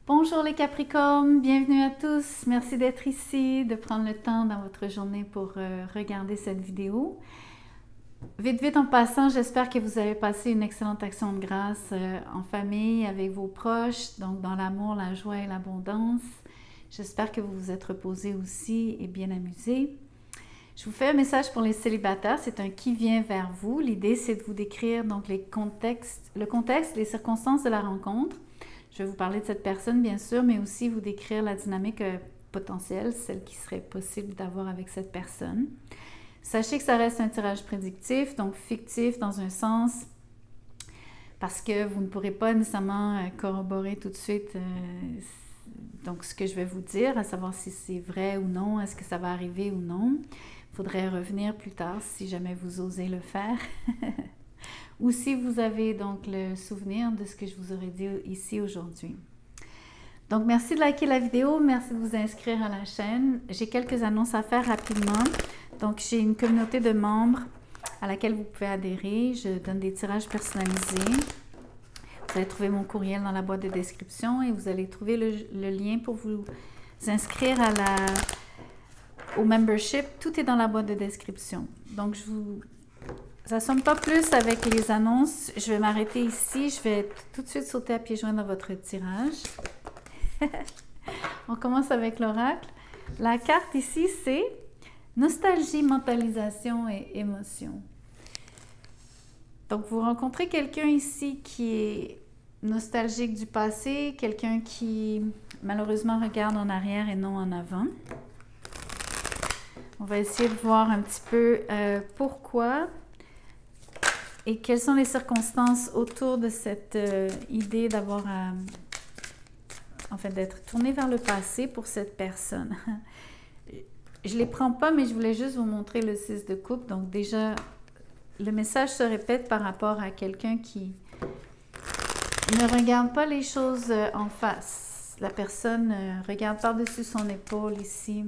Bonjour les Capricornes, bienvenue à tous. Merci d'être ici, de prendre le temps dans votre journée pour regarder cette vidéo. Vite en passant, j'espère que vous avez passé une excellente action de grâce en famille, avec vos proches, donc dans l'amour, la joie et l'abondance. J'espère que vous vous êtes reposés aussi et bien amusés. Je vous fais un message pour les célibataires, c'est un qui vient vers vous. L'idée, c'est de vous décrire donc le contexte, les circonstances de la rencontre. Je vais vous parler de cette personne, bien sûr, mais aussi vous décrire la dynamique potentielle, celle qui serait possible d'avoir avec cette personne. Sachez que ça reste un tirage prédictif, donc fictif dans un sens, parce que vous ne pourrez pas nécessairement corroborer tout de suite donc ce que je vais vous dire, à savoir si c'est vrai ou non, est-ce que ça va arriver ou non. Il faudrait revenir plus tard si jamais vous osez le faire. Ou si vous avez donc le souvenir de ce que je vous aurais dit ici aujourd'hui. Donc, merci de liker la vidéo, merci de vous inscrire à la chaîne. J'ai quelques annonces à faire rapidement. Donc, j'ai une communauté de membres à laquelle vous pouvez adhérer. Je donne des tirages personnalisés. Vous allez trouver mon courriel dans la boîte de description et vous allez trouver le lien pour vous inscrire au membership. Tout est dans la boîte de description. Donc, ça ne sonne pas plus avec les annonces. Je vais m'arrêter ici. Je vais tout de suite sauter à pieds joints dans votre tirage. On commence avec l'oracle. La carte ici, c'est nostalgie, mentalisation et émotion. Donc, vous rencontrez quelqu'un ici qui est nostalgique du passé, quelqu'un qui malheureusement regarde en arrière et non en avant. On va essayer de voir un petit peu pourquoi et quelles sont les circonstances autour de cette idée d'avoir d'être tourné vers le passé pour cette personne. Je ne les prends pas, mais je voulais juste vous montrer le 6 de coupe. Donc déjà, le message se répète par rapport à quelqu'un qui ne regarde pas les choses en face. La personne regarde par-dessus son épaule ici.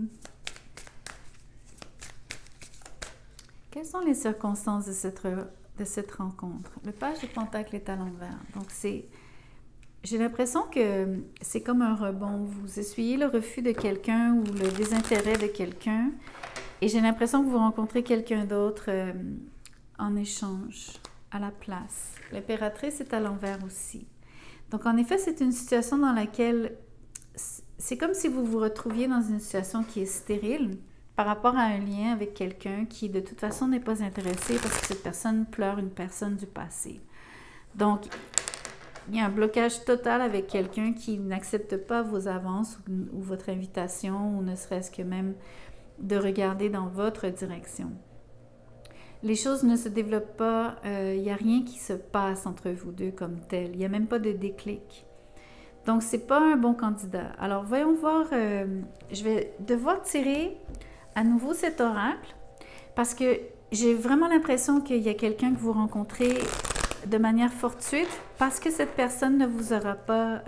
Quelles sont les circonstances de cette rencontre? Le page de Pentacle est à l'envers. Donc, j'ai l'impression que c'est comme un rebond. Vous essuyez le refus de quelqu'un ou le désintérêt de quelqu'un et j'ai l'impression que vous rencontrez quelqu'un d'autre en échange, à la place. L'impératrice est à l'envers aussi. Donc, en effet, c'est une situation dans laquelle c'est comme si vous vous retrouviez dans une situation qui est stérile par rapport à un lien avec quelqu'un qui, de toute façon, n'est pas intéressé parce que cette personne pleure une personne du passé. Donc, il y a un blocage total avec quelqu'un qui n'accepte pas vos avances ou votre invitation, ou ne serait-ce que même de regarder dans votre direction. Les choses ne se développent pas, il n'y a rien qui se passe entre vous deux comme tel. Il n'y a même pas de déclic. Donc, ce n'est pas un bon candidat. Alors, voyons voir, je vais devoir tirer à nouveau cet oracle parce que j'ai vraiment l'impression qu'il y a quelqu'un que vous rencontrez de manière fortuite parce que cette personne ne vous aura pas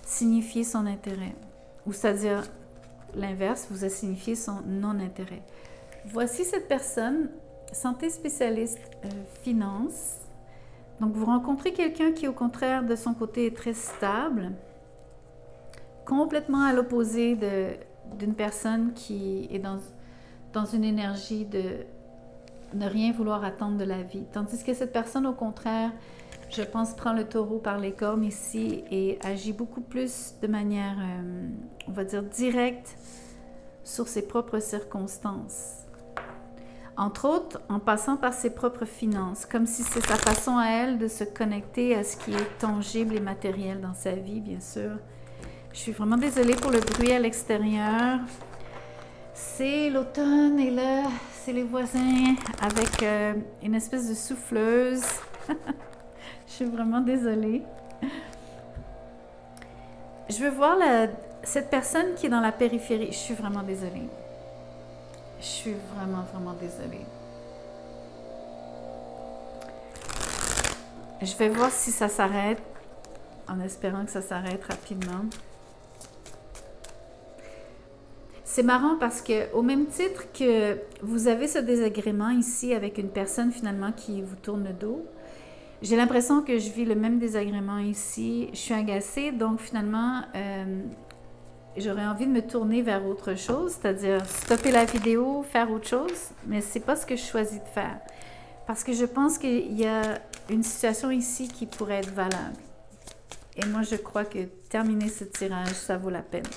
signifié son intérêt. Ou c'est-à-dire l'inverse, vous a signifié son non-intérêt. Voici cette personne, santé spécialiste, finance. Donc, vous rencontrez quelqu'un qui, au contraire, de son côté, est très stable, complètement à l'opposé d'une personne qui est dans une énergie de ne rien vouloir attendre de la vie. Tandis que cette personne, au contraire, je pense, prend le taureau par les cornes ici et agit beaucoup plus de manière, on va dire, directe sur ses propres circonstances. Entre autres, en passant par ses propres finances, comme si c'est sa façon à elle de se connecter à ce qui est tangible et matériel dans sa vie, bien sûr. Je suis vraiment désolée pour le bruit à l'extérieur. C'est l'automne et là, c'est les voisins avec une espèce de souffleuse. Je suis vraiment désolée. Je veux voir cette personne qui est dans la périphérie. Je suis vraiment désolée. Je suis vraiment désolée. Je vais voir si ça s'arrête, en espérant que ça s'arrête rapidement. C'est marrant parce que, au même titre que vous avez ce désagrément ici avec une personne finalement qui vous tourne le dos, J'ai l'impression que je vis le même désagrément ici. Je suis agacée, donc finalement, j'aurais envie de me tourner vers autre chose, c'est-à-dire stopper la vidéo, faire autre chose, mais c'est pas ce que je choisis de faire. Parce que je pense qu'il y a une situation ici qui pourrait être valable. Et moi, je crois que terminer ce tirage, ça vaut la peine.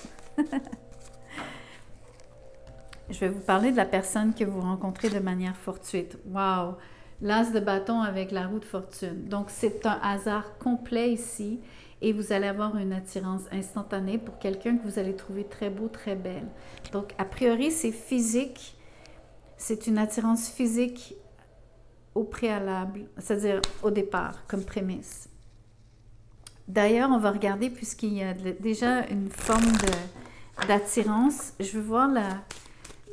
Je vais vous parler de la personne que vous rencontrez de manière fortuite. Wow! L'as de bâton avec la roue de fortune. Donc, c'est un hasard complet ici et vous allez avoir une attirance instantanée pour quelqu'un que vous allez trouver très beau, très belle. Donc, a priori, c'est physique. C'est une attirance physique au préalable, c'est-à-dire au départ, comme prémisse. D'ailleurs, on va regarder, puisqu'il y a déjà une forme d'attirance, je veux voir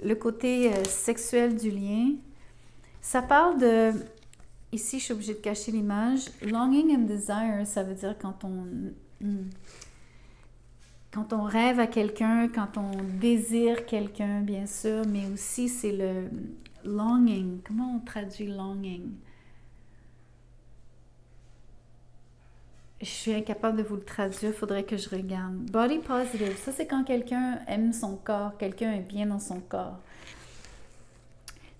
le côté sexuel du lien. Ça parle de, ici je suis obligée de cacher l'image, longing and desire, ça veut dire quand on rêve à quelqu'un, quand on désire quelqu'un, bien sûr, mais aussi c'est le longing. Comment on traduit longing? Je suis incapable de vous le traduire, il faudrait que je regarde. Body positive, ça c'est quand quelqu'un aime son corps, quelqu'un est bien dans son corps.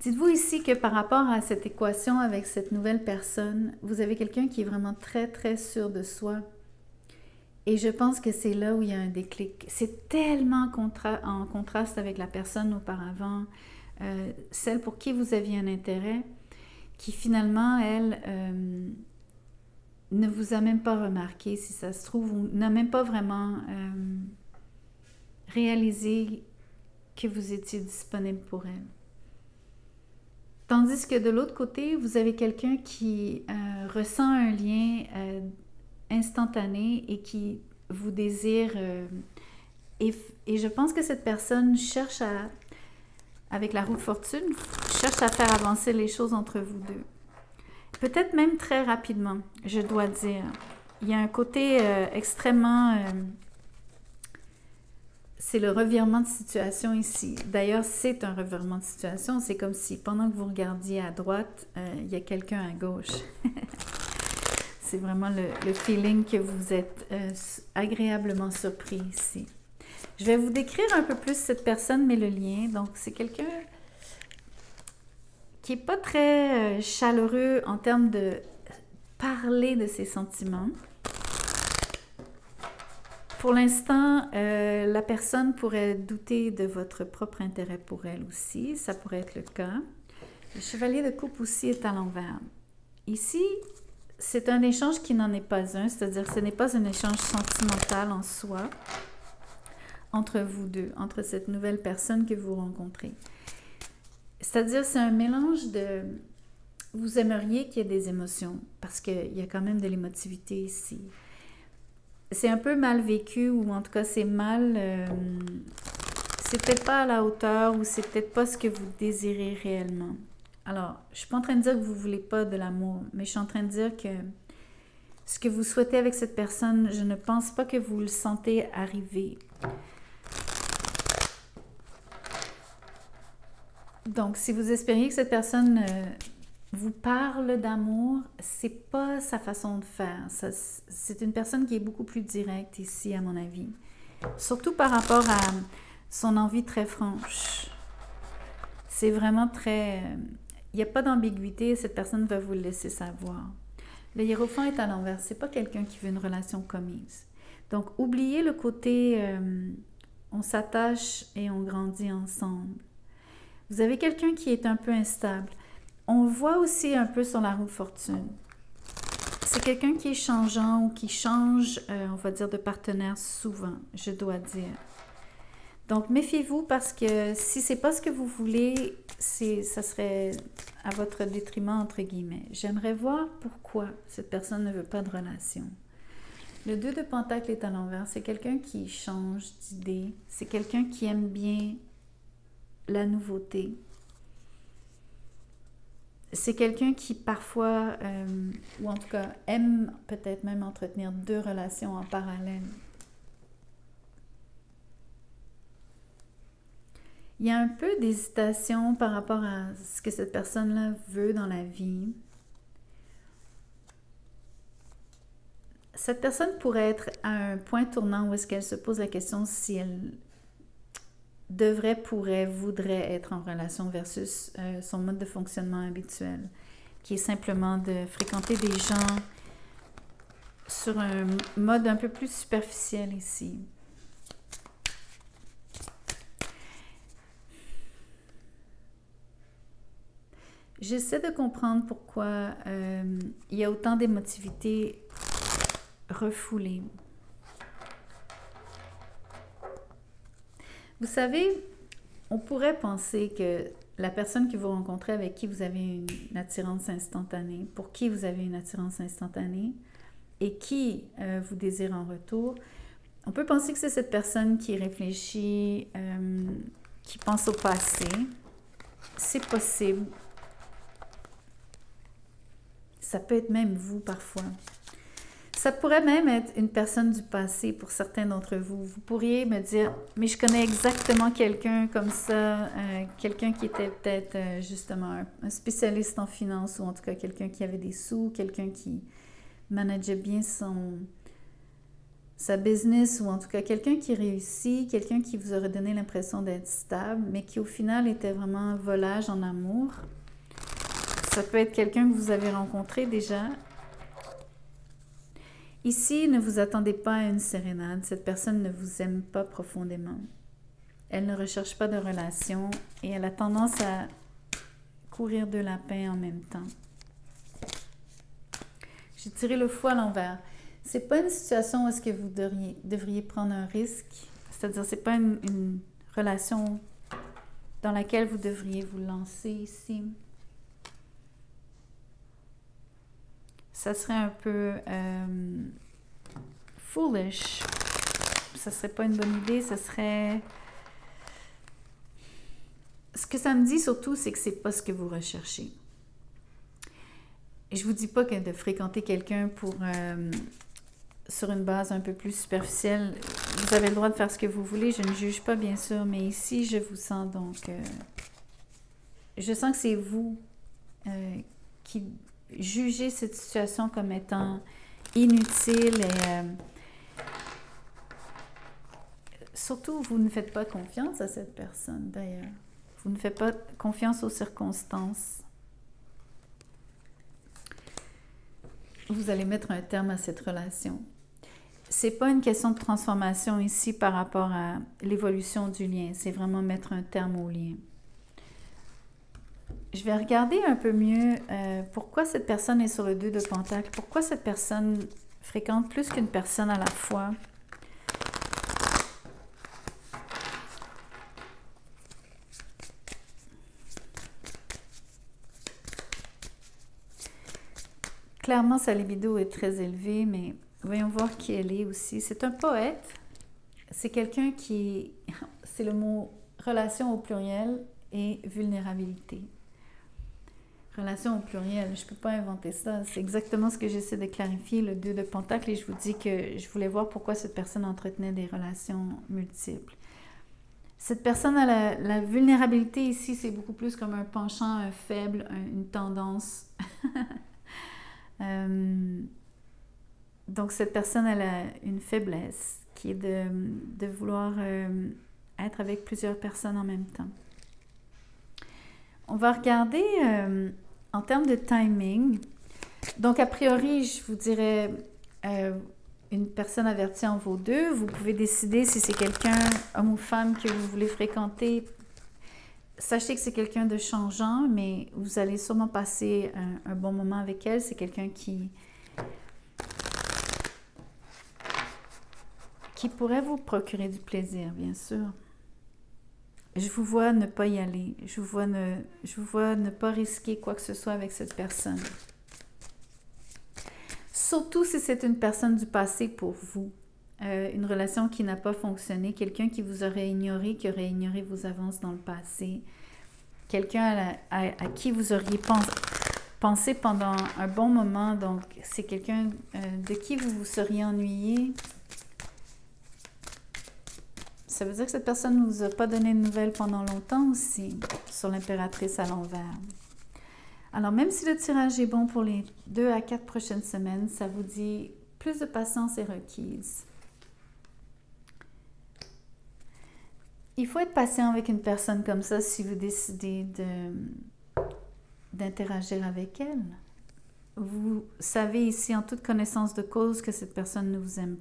Dites-vous ici que par rapport à cette équation avec cette nouvelle personne, vous avez quelqu'un qui est vraiment très, très sûr de soi. Et je pense que c'est là où il y a un déclic. C'est tellement en contraste avec la personne auparavant, celle pour qui vous aviez un intérêt, qui finalement, elle, ne vous a même pas remarqué, si ça se trouve, ou n'a même pas vraiment réalisé que vous étiez disponible pour elle. Tandis que de l'autre côté, vous avez quelqu'un qui ressent un lien instantané et qui vous désire. Et je pense que cette personne cherche avec la roue de fortune, cherche à faire avancer les choses entre vous deux. Peut-être même très rapidement, je dois dire. Il y a un côté extrêmement... c'est le revirement de situation ici. D'ailleurs, c'est un revirement de situation. C'est comme si pendant que vous regardiez à droite, il y a quelqu'un à gauche. C'est vraiment le feeling que vous êtes agréablement surpris ici. Je vais vous décrire un peu plus cette personne, mais le lien. Donc, c'est quelqu'un qui n'est pas très chaleureux en termes de parler de ses sentiments. Pour l'instant, la personne pourrait douter de votre propre intérêt pour elle aussi. Ça pourrait être le cas. Le chevalier de coupe aussi est à l'envers. Ici, c'est un échange qui n'en est pas un, c'est-à-dire ce n'est pas un échange sentimental en soi entre vous deux, entre cette nouvelle personne que vous rencontrez. C'est-à-dire c'est un mélange de... Vous aimeriez qu'il y ait des émotions, parce qu'il y a quand même de l'émotivité ici. C'est un peu mal vécu, ou en tout cas c'est mal... c'est peut-être pas à la hauteur, ou c'est peut-être pas ce que vous désirez réellement. Alors, je suis pas en train de dire que vous voulez pas de l'amour, mais je suis en train de dire que ce que vous souhaitez avec cette personne, je ne pense pas que vous le sentez arriver. Donc, si vous espériez que cette personne vous parle d'amour, c'est pas sa façon de faire. C'est une personne qui est beaucoup plus directe ici, à mon avis. Surtout par rapport à son envie très franche. C'est vraiment très... il n'y a pas d'ambiguïté, cette personne va vous le laisser savoir. Le hiérophant est à l'envers, c'est pas quelqu'un qui veut une relation commise. Donc, oubliez le côté on s'attache et on grandit ensemble. Vous avez quelqu'un qui est un peu instable. On voit aussi un peu sur la roue de fortune. C'est quelqu'un qui est changeant ou qui change, on va dire, de partenaire souvent, je dois dire. Donc, méfiez-vous parce que si c'est pas ce que vous voulez, ça serait à votre détriment, entre guillemets. J'aimerais voir pourquoi cette personne ne veut pas de relation. Le 2 de Pentacle est à l'envers. C'est quelqu'un qui change d'idée. C'est quelqu'un qui aime bien la nouveauté. C'est quelqu'un qui parfois, ou en tout cas aime peut-être même entretenir 2 relations en parallèle. Il y a un peu d'hésitation par rapport à ce que cette personne-là veut dans la vie. Cette personne pourrait être à un point tournant où est-ce qu'elle se pose la question si elle devrait, pourrait, voudrait être en relation versus son mode de fonctionnement habituel, qui est simplement de fréquenter des gens sur un mode un peu plus superficiel ici. J'essaie de comprendre pourquoi il y a autant d'émotivité refoulée. Vous savez, on pourrait penser que la personne que vous rencontrez, avec qui vous avez une attirance instantanée, pour qui vous avez une attirance instantanée et qui vous désire en retour, on peut penser que c'est cette personne qui réfléchit, qui pense au passé. C'est possible. Ça peut être même vous parfois. Ça pourrait même être une personne du passé pour certains d'entre vous. Vous pourriez me dire, mais je connais exactement quelqu'un comme ça, quelqu'un qui était peut-être justement un spécialiste en finance, ou en tout cas quelqu'un qui avait des sous, quelqu'un qui manageait bien sa business, ou en tout cas quelqu'un qui réussit, quelqu'un qui vous aurait donné l'impression d'être stable, mais qui au final était vraiment un volage en amour. Ça peut être quelqu'un que vous avez rencontré déjà. Ici, ne vous attendez pas à une sérénade. Cette personne ne vous aime pas profondément. Elle ne recherche pas de relation et elle a tendance à courir de lapin en même temps. J'ai tiré le fou à l'envers. C'est pas une situation où est-ce que vous devriez prendre un risque. C'est-à-dire, c'est pas une relation dans laquelle vous devriez vous lancer ici. Ça serait un peu foolish. Ça serait pas une bonne idée. Ça serait... Ce que ça me dit surtout, c'est que c'est pas ce que vous recherchez. Et je vous dis pas que de fréquenter quelqu'un pour sur une base un peu plus superficielle, vous avez le droit de faire ce que vous voulez. Je ne juge pas, bien sûr, mais ici, je vous sens donc... je sens que c'est vous qui... Jugez cette situation comme étant inutile et surtout, vous ne faites pas confiance à cette personne d'ailleurs. Vous ne faites pas confiance aux circonstances. Vous allez mettre un terme à cette relation. C'est pas une question de transformation ici par rapport à l'évolution du lien. C'est vraiment mettre un terme au lien. Je vais regarder un peu mieux pourquoi cette personne est sur le 2 de Pentacle, pourquoi cette personne fréquente plus qu'une personne à la fois. Clairement, sa libido est très élevée, mais voyons voir qui elle est aussi. C'est un poète, c'est quelqu'un qui, c'est le mot relation au pluriel et vulnérabilité. Relation au pluriel, je ne peux pas inventer ça. C'est exactement ce que j'essaie de clarifier, le 2 de Pentacle, et je vous dis que je voulais voir pourquoi cette personne entretenait des relations multiples. Cette personne a la vulnérabilité ici, c'est beaucoup plus comme un penchant, un faible, une tendance. Donc cette personne, elle a une faiblesse qui est de vouloir être avec plusieurs personnes en même temps. On va regarder... en termes de timing, donc a priori, je vous dirais une personne avertie en vaut deux. Vous pouvez décider si c'est quelqu'un, homme ou femme, que vous voulez fréquenter. Sachez que c'est quelqu'un de changeant, mais vous allez sûrement passer un bon moment avec elle. C'est quelqu'un qui pourrait vous procurer du plaisir, bien sûr. Je vous vois ne pas y aller. Je vous vois ne pas risquer quoi que ce soit avec cette personne. Surtout si c'est une personne du passé pour vous. Une relation qui n'a pas fonctionné. Quelqu'un qui vous aurait ignoré, qui aurait ignoré vos avances dans le passé. Quelqu'un à qui vous auriez pensé pendant un bon moment. Donc, c'est quelqu'un de qui vous vous seriez ennuyé. Ça veut dire que cette personne ne vous a pas donné de nouvelles pendant longtemps aussi, sur l'impératrice à l'envers. Alors, même si le tirage est bon pour les 2 à 4 prochaines semaines, ça vous dit plus de patience est requise. Il faut être patient avec une personne comme ça si vous décidez d'interagir avec elle. Vous savez ici en toute connaissance de cause que cette personne ne vous aime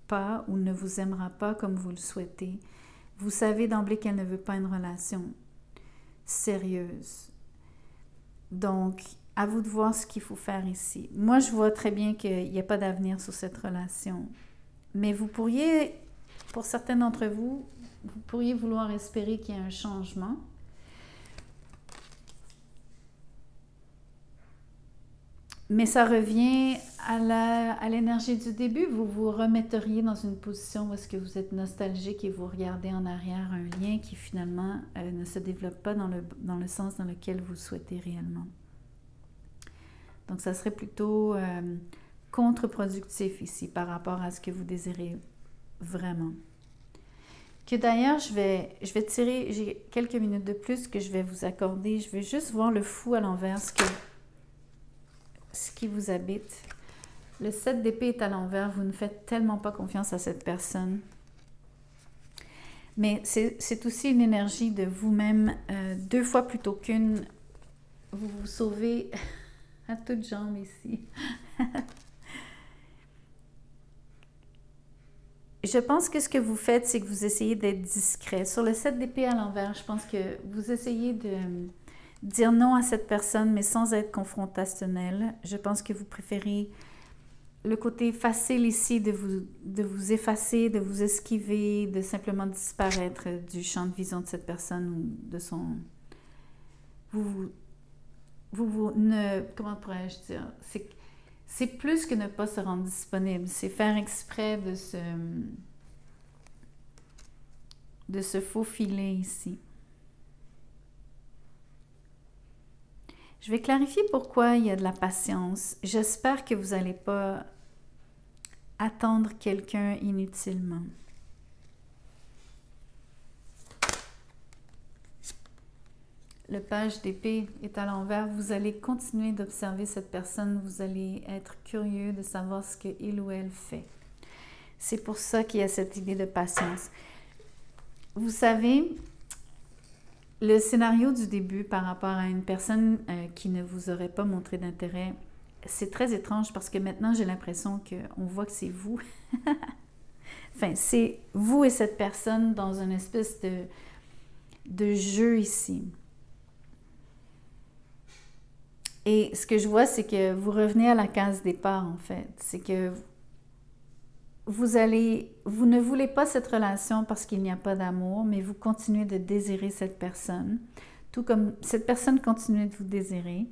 pas ou ne vous aimera pas comme vous le souhaitez. Vous savez d'emblée qu'elle ne veut pas une relation sérieuse. Donc, à vous de voir ce qu'il faut faire ici. Moi, je vois très bien qu'il n'y a pas d'avenir sur cette relation. Mais vous pourriez, pour certains d'entre vous, vous pourriez vouloir espérer qu'il y ait un changement. Mais ça revient à l'énergie du début. Vous vous remetteriez dans une position où est-ce que vous êtes nostalgique et vous regardez en arrière un lien qui finalement ne se développe pas dans le sens dans lequel vous souhaitez réellement. Donc, ça serait plutôt contre-productif ici par rapport à ce que vous désirez vraiment. Que d'ailleurs, je vais tirer, j'ai quelques minutes de plus que je vais vous accorder. Je vais juste voir le fou à l'envers, ce qui vous habite. Le 7 d'épée est à l'envers. Vous ne faites tellement pas confiance à cette personne. Mais c'est aussi une énergie de vous-même, 2 fois plutôt qu'une. Vous vous sauvez à toutes jambes ici. Je pense que ce que vous faites, c'est que vous essayez d'être discret. Sur le 7 d'épée à l'envers, je pense que vous essayez de dire non à cette personne, mais sans être confrontationnel. Je pense que vous préférez le côté facile ici de vous effacer, de vous esquiver, de simplement disparaître du champ de vision de cette personne ou de son... Comment pourrais-je dire? C'est plus que ne pas se rendre disponible. C'est faire exprès de se faufiler ici. Je vais clarifier pourquoi il y a de la patience. J'espère que vous n'allez pas attendre quelqu'un inutilement. Le page d'épée est à l'envers. Vous allez continuer d'observer cette personne. Vous allez être curieux de savoir ce qu'il ou elle fait. C'est pour ça qu'il y a cette idée de patience. Vous savez, le scénario du début par rapport à une personne qui ne vous aurait pas montré d'intérêt, c'est très étrange parce que maintenant, j'ai l'impression qu'on voit que c'est vous. Enfin, c'est vous et cette personne dans une espèce de jeu ici. Et ce que je vois, c'est que vous revenez à la case départ, en fait. C'est que vous ne voulez pas cette relation parce qu'il n'y a pas d'amour, mais vous continuez de désirer cette personne, tout comme cette personne continue de vous désirer.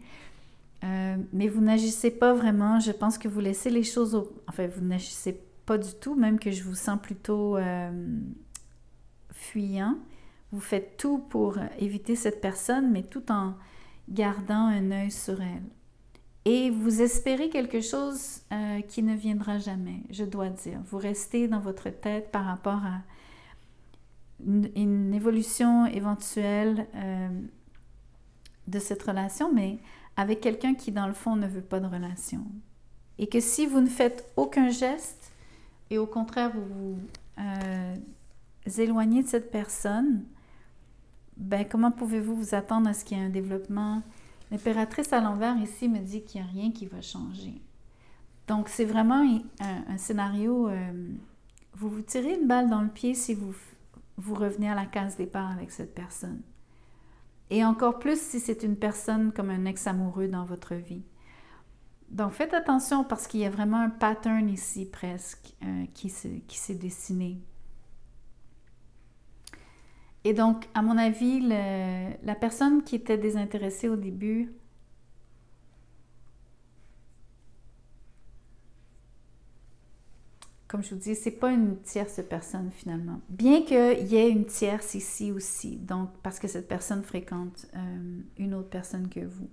Mais vous n'agissez pas vraiment. Je pense que vous laissez les choses... Enfin, vous n'agissez pas du tout, même que je vous sens plutôt fuyant. Vous faites tout pour éviter cette personne, mais tout en gardant un œil sur elle. Et vous espérez quelque chose qui ne viendra jamais, je dois dire. Vous restez dans votre tête par rapport à une évolution éventuelle de cette relation, mais avec quelqu'un qui, dans le fond, ne veut pas de relation. Et que si vous ne faites aucun geste, et au contraire, vous vous éloignez de cette personne, ben, comment pouvez-vous vous attendre à ce qu'il y ait un développement? L'impératrice à l'envers ici me dit qu'il n'y a rien qui va changer. Donc, c'est vraiment un scénario, vous vous tirez une balle dans le pied si vous revenez à la case départ avec cette personne. Et encore plus si c'est une personne comme un ex-amoureux dans votre vie. Donc, faites attention parce qu'il y a vraiment un pattern ici presque qui s'est dessiné. Et donc, à mon avis, la personne qui était désintéressée au début, comme je vous dis, c'est pas une tierce personne finalement. Bien qu'il y ait une tierce ici aussi, donc parce que cette personne fréquente une autre personne que vous.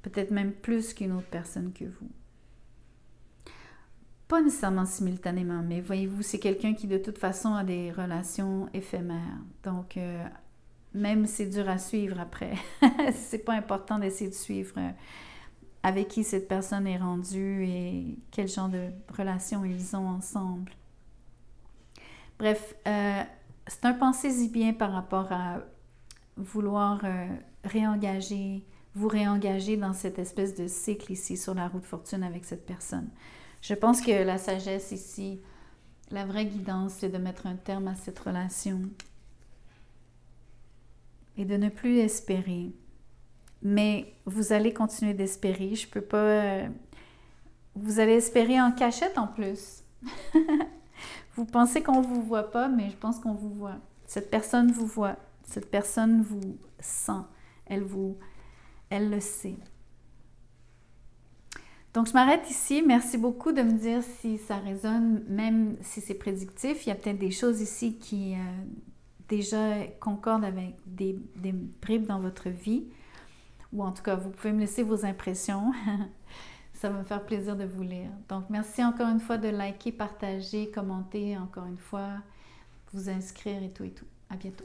Peut-être même plus qu'une autre personne que vous. Pas nécessairement simultanément, mais voyez-vous, c'est quelqu'un qui de toute façon a des relations éphémères. Donc, même c'est dur à suivre après. C'est pas important d'essayer de suivre avec qui cette personne est rendue et quel genre de relation ils ont ensemble. Bref, c'est un pensez-y bien par rapport à vouloir vous réengager dans cette espèce de cycle ici sur la roue de fortune avec cette personne. Je pense que la sagesse ici, la vraie guidance, c'est de mettre un terme à cette relation et de ne plus espérer. Mais vous allez continuer d'espérer. Je peux pas... vous allez espérer en cachette en plus. Vous pensez qu'on vous voit pas, mais je pense qu'on vous voit. Cette personne vous voit. Cette personne vous sent. Elle le sait. Donc, je m'arrête ici. Merci beaucoup de me dire si ça résonne, même si c'est prédictif. Il y a peut-être des choses ici qui déjà concordent avec des bribes dans votre vie. Ou en tout cas, vous pouvez me laisser vos impressions. Ça va me faire plaisir de vous lire. Donc, merci encore une fois de liker, partager, commenter, encore une fois, vous inscrire et tout et tout. À bientôt.